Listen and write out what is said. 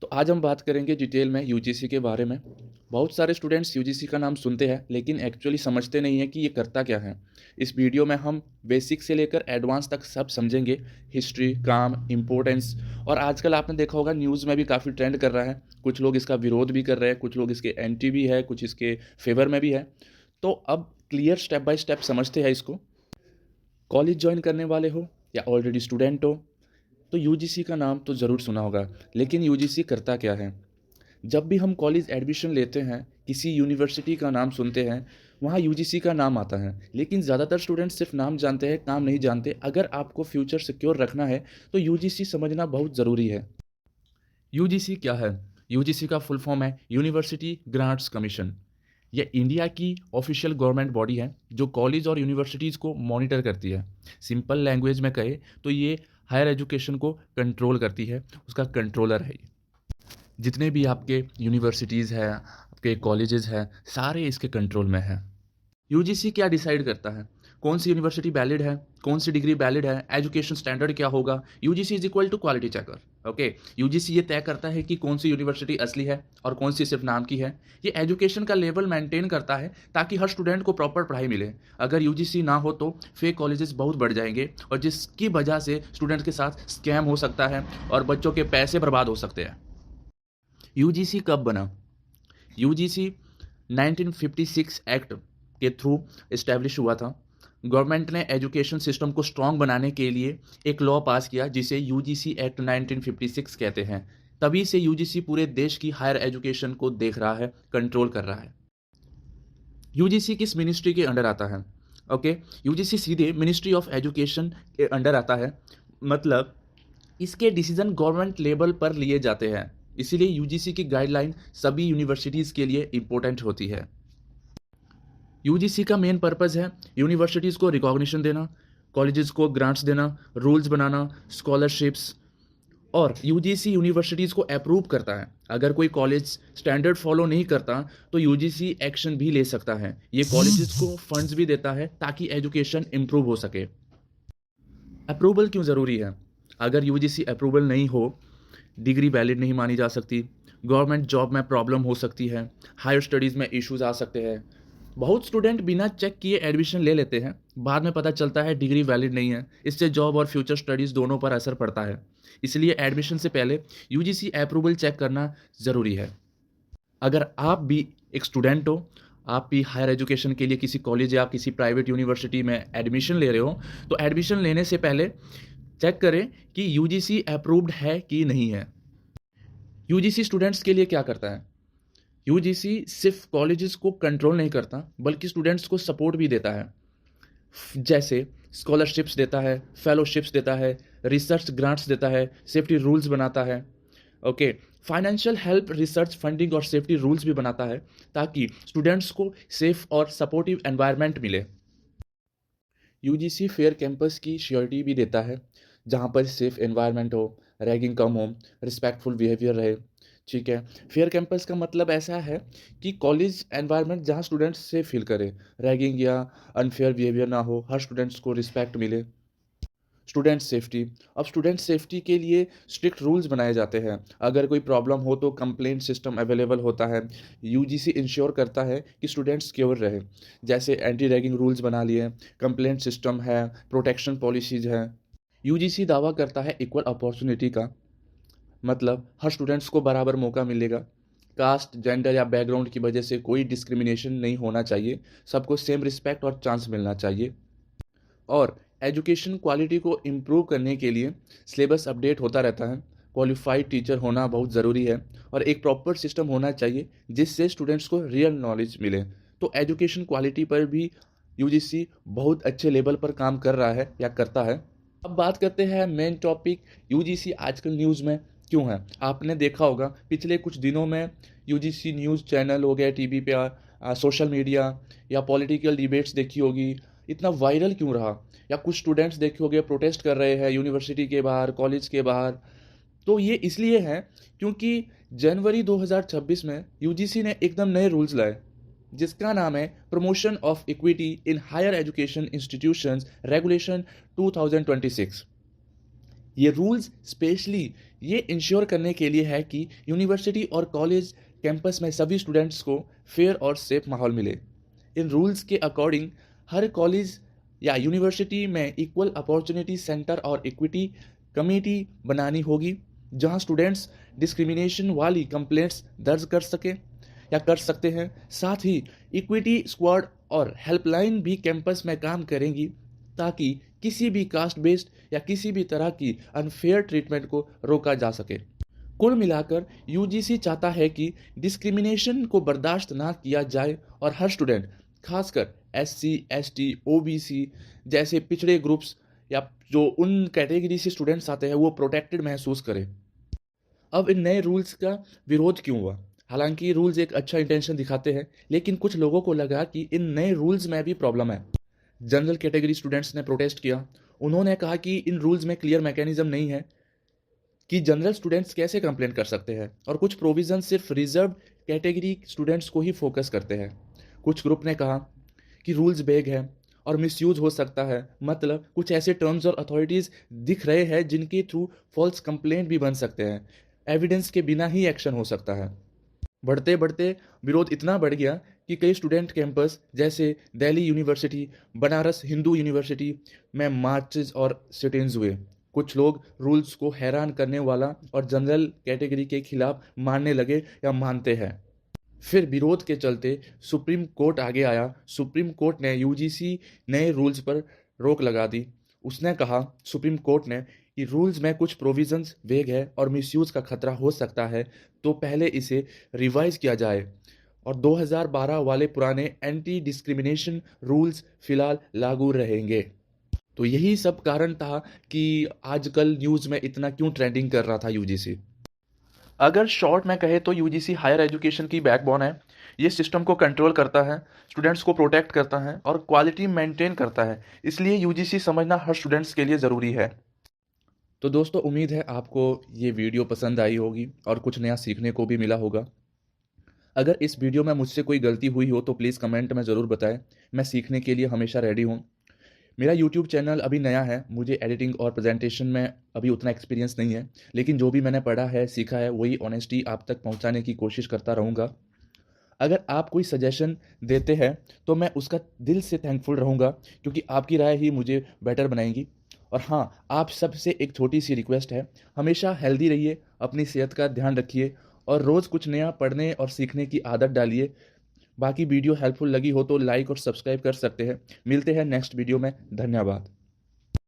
तो आज हम बात करेंगे डिटेल में यूजीसी के बारे में। बहुत सारे स्टूडेंट्स यूजीसी का नाम सुनते हैं लेकिन एक्चुअली समझते नहीं हैं कि ये करता क्या है। इस वीडियो में हम बेसिक से लेकर एडवांस तक सब समझेंगे। हिस्ट्री, काम, इम्पोर्टेंस और आजकल आपने देखा होगा न्यूज़ में भी काफ़ी ट्रेंड कर रहा है। कुछ लोग इसका विरोध भी कर रहे हैं, कुछ लोग इसके एंटी भी है, कुछ इसके फेवर में भी है। तो अब क्लियर स्टेप बाय स्टेप समझते हैं इसको। कॉलेज ज्वाइन करने वाले हो या ऑलरेडी स्टूडेंट हो तो यूजीसी का नाम तो ज़रूर सुना होगा, लेकिन यूजीसी करता क्या है? जब भी हम कॉलेज एडमिशन लेते हैं, किसी यूनिवर्सिटी का नाम सुनते हैं, वहाँ यूजीसी का नाम आता है, लेकिन ज़्यादातर स्टूडेंट्स सिर्फ नाम जानते हैं, काम नहीं जानते। अगर आपको फ्यूचर सिक्योर रखना है, तो यूजीसी समझना बहुत ज़रूरी है। यूजीसी क्या है? यूजीसी का फुल फॉर्म है यूनिवर्सिटी ग्रांट्स कमीशन। ये इंडिया की ऑफिशियल गवर्नमेंट बॉडी है जो कॉलेज और यूनिवर्सिटीज़ को मॉनिटर करती है। सिंपल लैंग्वेज में कहे तो ये हायर एजुकेशन को कंट्रोल करती है, उसका कंट्रोलर है ये। जितने भी आपके यूनिवर्सिटीज़ हैं, आपके कॉलेजेस हैं, सारे इसके कंट्रोल में हैं। यूजीसी क्या डिसाइड करता है? कौन सी यूनिवर्सिटी वैलिड है, कौन सी डिग्री वैलिड है, एजुकेशन स्टैंडर्ड क्या होगा? UGC is equal to quality checker. Okay, UGC ये तय करता है कि कौन सी यूनिवर्सिटी असली है और कौन सी सिर्फ नाम की है। ये एजुकेशन का लेवल मेंटेन करता है ताकि हर स्टूडेंट को प्रॉपर पढ़ाई मिले। अगर यूजीसी ना हो तो फेक कॉलेजेस बहुत बढ़ जाएंगे और जिसकी वजह से स्टूडेंट के साथ स्कैम हो सकता है और बच्चों के पैसे बर्बाद हो सकते हैं। यूजीसी कब बना? यूजीसी 1956 एक्ट के थ्रू इस्टेब्लिश हुआ था। गवर्नमेंट ने एजुकेशन सिस्टम को स्ट्रॉन्ग बनाने के लिए एक लॉ पास किया जिसे यूजीसी एक्ट 1956 कहते हैं। तभी से यूजीसी पूरे देश की हायर एजुकेशन को देख रहा है, कंट्रोल कर रहा है। यूजीसी किस मिनिस्ट्री के अंडर आता है? ओके, यूजीसी सीधे मिनिस्ट्री ऑफ एजुकेशन के अंडर आता है। मतलब इसके डिसीजन गवर्नमेंट लेवल पर लिए जाते हैं। इसीलिए यूजीसी की गाइडलाइन सभी यूनिवर्सिटीज़ के लिए इम्पोर्टेंट होती है। यूजीसी का मेन पर्पस है यूनिवर्सिटीज़ को रिकॉग्निशन देना, कॉलेजेस को ग्रांट्स देना, रूल्स बनाना, स्कॉलरशिप्स। और यूजीसी यूनिवर्सिटीज़ को अप्रूव करता है। अगर कोई कॉलेज स्टैंडर्ड फॉलो नहीं करता तो यूजीसी एक्शन भी ले सकता है। ये कॉलेजेस को फंड्स भी देता है ताकि एजुकेशन इम्प्रूव हो सके। अप्रूवल क्यों ज़रूरी है? अगर यूजीसी अप्रूवल नहीं हो, डिग्री वैलिड नहीं मानी जा सकती, गवर्नमेंट जॉब में प्रॉब्लम हो सकती है, हायर स्टडीज़ में इश्यूज आ सकते हैं। बहुत स्टूडेंट बिना चेक किए एडमिशन ले लेते हैं, बाद में पता चलता है डिग्री वैलिड नहीं है। इससे जॉब और फ्यूचर स्टडीज़ दोनों पर असर पड़ता है। इसलिए एडमिशन से पहले यूजीसी अप्रूवल चेक करना ज़रूरी है। अगर आप भी एक स्टूडेंट हो, आप भी हायर एजुकेशन के लिए किसी कॉलेज या किसी प्राइवेट यूनिवर्सिटी में एडमिशन ले रहे हो, तो एडमिशन लेने से पहले चेक करें कि यूजीसी अप्रूव्ड है कि नहीं है। यूजीसी स्टूडेंट्स के लिए क्या करता है? यूजीसी सिर्फ कॉलेजेस को कंट्रोल नहीं करता बल्कि स्टूडेंट्स को सपोर्ट भी देता है। जैसे स्कॉलरशिप्स देता है, फेलोशिप्स देता है, रिसर्च ग्रांट्स देता है, सेफ्टी रूल्स बनाता है। Okay, financial help, research funding और सेफ्टी रूल्स भी बनाता है ताकि स्टूडेंट्स को सेफ और सपोर्टिव एनवायरनमेंट मिले। यूजीसी फेयर कैंपस की श्योरिटी भी देता है, जहाँ पर सेफ एनवायरनमेंट हो, रैगिंग कम हो, रिस्पेक्टफुल बिहेवियर रहे। ठीक है, फेयर कैंपस का मतलब ऐसा है कि कॉलेज एनवायरनमेंट जहाँ स्टूडेंट्स से फील करे, रैगिंग या अनफेयर बिहेवियर ना हो, हर स्टूडेंट्स को रिस्पेक्ट मिले। स्टूडेंट सेफ्टी, अब स्टूडेंट सेफ्टी के लिए स्ट्रिक्ट रूल्स बनाए जाते हैं। अगर कोई प्रॉब्लम हो तो कंप्लेंट सिस्टम अवेलेबल होता है। यूजीसी इंश्योर करता है कि स्टूडेंट सिक्योर रहे। जैसे एंटी रैगिंग रूल्स बना लिए, कंप्लेंट सिस्टम है, प्रोटेक्शन पॉलिसीज है। यूजीसी दावा करता है इक्वल अपॉर्चुनिटी का, मतलब हर स्टूडेंट्स को बराबर मौका मिलेगा। कास्ट, जेंडर या बैकग्राउंड की वजह से कोई डिस्क्रिमिनेशन नहीं होना चाहिए, सबको सेम रिस्पेक्ट और चांस मिलना चाहिए। और एजुकेशन क्वालिटी को इम्प्रूव करने के लिए सिलेबस अपडेट होता रहता है। क्वालिफाइड टीचर होना बहुत ज़रूरी है और एक प्रॉपर सिस्टम होना चाहिए जिससे स्टूडेंट्स को रियल नॉलेज मिले। तो एजुकेशन क्वालिटी पर भी यूजीसी बहुत अच्छे लेवल पर काम कर रहा है या करता है। अब बात करते हैं मेन टॉपिक, यूजीसी आजकल न्यूज़ में क्यों है। आपने देखा होगा पिछले कुछ दिनों में यूजीसी न्यूज़ चैनल हो गया, टीवी पे, सोशल मीडिया या पॉलिटिकल डिबेट्स देखी होगी, इतना वायरल क्यों रहा? या कुछ स्टूडेंट्स देखे होंगे प्रोटेस्ट कर रहे हैं यूनिवर्सिटी के बाहर, कॉलेज के बाहर। तो ये इसलिए है क्योंकि जनवरी 2026 में यूजीसी ने एकदम नए रूल्स लाए जिसका नाम है promotion of equity in higher education institutions regulation 2026। ये रूल्स स्पेशली ये इंश्योर करने के लिए है कि यूनिवर्सिटी और कॉलेज कैंपस में सभी स्टूडेंट्स को फेयर और सेफ माहौल मिले। इन रूल्स के अकॉर्डिंग हर कॉलेज या यूनिवर्सिटी में इक्वल अपॉर्चुनिटी सेंटर और इक्विटी कमेटी बनानी होगी, जहां स्टूडेंट्स डिस्क्रिमिनेशन वाली कंप्लेंट्स दर्ज कर सके या कर सकते हैं। साथ ही इक्विटी स्क्वाड और हेल्पलाइन भी कैंपस में काम करेंगी, ताकि किसी भी कास्ट बेस्ड या किसी भी तरह की अनफेयर ट्रीटमेंट को रोका जा सके। कुल मिलाकर यूजीसी चाहता है कि डिस्क्रिमिनेशन को बर्दाश्त ना किया जाए और हर स्टूडेंट, खासकर एससी, एसटी, ओबीसी जैसे पिछड़े ग्रुप्स या जो उन कैटेगरी से स्टूडेंट्स आते हैं, वो प्रोटेक्टेड महसूस करें। अब इन नए रूल्स का विरोध क्यों हुआ? हालांकि रूल्स एक अच्छा इंटेंशन दिखाते हैं, लेकिन कुछ लोगों को लगा कि इन नए रूल्स में भी प्रॉब्लम है। जनरल कैटेगरी स्टूडेंट्स ने प्रोटेस्ट किया। उन्होंने कहा कि इन रूल्स में क्लियर मैकेनिज्म नहीं है कि जनरल स्टूडेंट्स कैसे कंप्लेंट कर सकते हैं, और कुछ प्रोविजन सिर्फ रिजर्व कैटेगरी स्टूडेंट्स को ही फोकस करते हैं। कुछ ग्रुप ने कहा कि रूल्स वेग है और मिसयूज हो सकता है, मतलब कुछ ऐसे टर्म्स और अथॉरिटीज दिख रहे हैं जिनके थ्रू फॉल्स कंप्लेंट भी बन सकते हैं, एविडेंस के बिना ही एक्शन हो सकता है। बढ़ते बढ़ते विरोध इतना बढ़ गया कि कई स्टूडेंट कैंपस जैसे दिल्ली यूनिवर्सिटी, बनारस हिंदू यूनिवर्सिटी में मार्चेस और सिटिंग्स हुए। कुछ लोग रूल्स को हैरान करने वाला और जनरल कैटेगरी के खिलाफ मानने लगे या मानते हैं। फिर विरोध के चलते सुप्रीम कोर्ट आगे आया। सुप्रीम कोर्ट ने यूजीसी नए रूल्स पर रोक लगा दी। उसने कहा, सुप्रीम कोर्ट ने, कि रूल्स में कुछ प्रोविजंस वेग है और मिसयूज का खतरा हो सकता है, तो पहले इसे रिवाइज किया जाए और 2012 वाले पुराने एंटी डिस्क्रिमिनेशन रूल्स फिलहाल लागू रहेंगे। तो यही सब कारण था कि आजकल न्यूज़ में इतना क्यों ट्रेंडिंग कर रहा था यूजीसी। अगर शॉर्ट में कहे तो यूजीसी हायर एजुकेशन की बैकबोन है। ये सिस्टम को कंट्रोल करता है, स्टूडेंट्स को प्रोटेक्ट करता है और क्वालिटी मेंटेन करता है। इसलिए यूजीसी समझना हर स्टूडेंट्स के लिए ज़रूरी है। तो दोस्तों, उम्मीद है आपको ये वीडियो पसंद आई होगी और कुछ नया सीखने को भी मिला होगा। अगर इस वीडियो में मुझसे कोई गलती हुई हो तो प्लीज़ कमेंट में ज़रूर बताएं। मैं सीखने के लिए हमेशा रेडी हूँ। मेरा यूट्यूब चैनल अभी नया है, मुझे एडिटिंग और प्रेजेंटेशन में अभी उतना एक्सपीरियंस नहीं है, लेकिन जो भी मैंने पढ़ा है, सीखा है, वही ऑनेस्टी आप तक पहुंचाने की कोशिश करता रहूँगा। अगर आप कोई सजेशन देते हैं तो मैं उसका दिल से थैंकफुल रहूँगा, क्योंकि आपकी राय ही मुझे बेटर बनाएगी। और हाँ, आप सबसे एक छोटी सी रिक्वेस्ट है, हमेशा हेल्दी रहिए, अपनी सेहत का ध्यान रखिए और रोज़ कुछ नया पढ़ने और सीखने की आदत डालिए। बाकी वीडियो हेल्पफुल लगी हो तो लाइक और सब्सक्राइब कर सकते हैं। मिलते हैं नेक्स्ट वीडियो में। धन्यवाद।